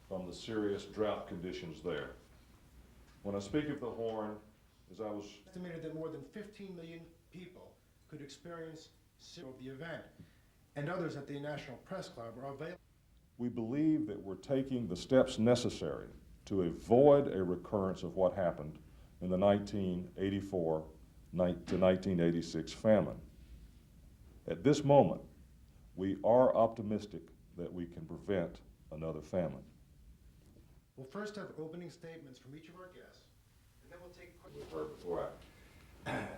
from the serious drought conditions there. When I speak of the Horn, as I was Estimated that more than 15 million people could experience the event, and others at the National Press Club are available. we believe that we're taking the steps necessary to avoid a recurrence of what happened in the 1984 to 1986 famine. At this moment, we are optimistic that we can prevent another famine. We'll first have opening statements from each of our guests, and then we'll take questions. Before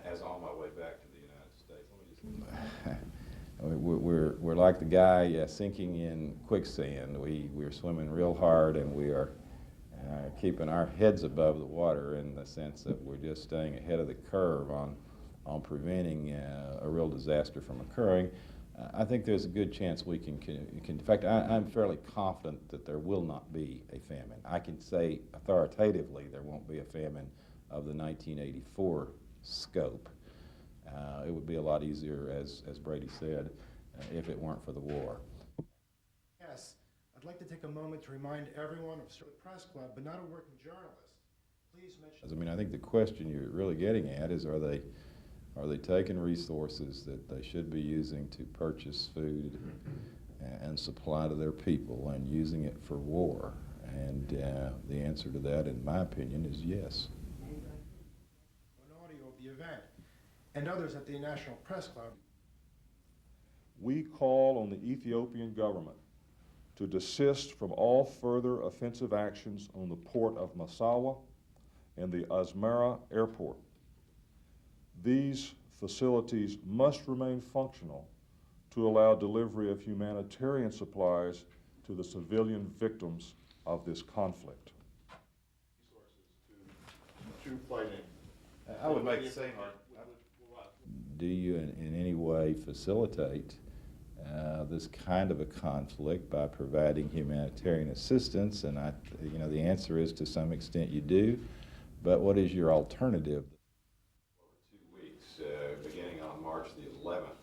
as on my way back to the United States, let me just... we're like the guy sinking in quicksand. We're swimming real hard, and we are keeping our heads above the water in the sense that we're just staying ahead of the curve on preventing a real disaster from occurring. I think there's a good chance we can in fact, I'm fairly confident that there will not be a famine. I can say authoritatively there won't be a famine of the 1984 scope. It would be a lot easier, as Brady said, if it weren't for the war. Yes, I'd like to take a moment to remind everyone of the Press Club, but not a working journalist. Please mention. I mean, I think the question you're really getting at is, are they taking resources that they should be using to purchase food and supply to their people and using it for war? And the answer to that, in my opinion, is yes. An audio of the event, and others at the National Press Club. We call on the Ethiopian government to desist from all further offensive actions on the port of Massawa and the Asmara airport. These facilities must remain functional to allow delivery of humanitarian supplies to the civilian victims of this conflict. I would make the same argument. Do you in any way facilitate this kind of a conflict by providing humanitarian assistance? And the answer is, to some extent you do, but what is your alternative? For 2 weeks, beginning on March the 11th,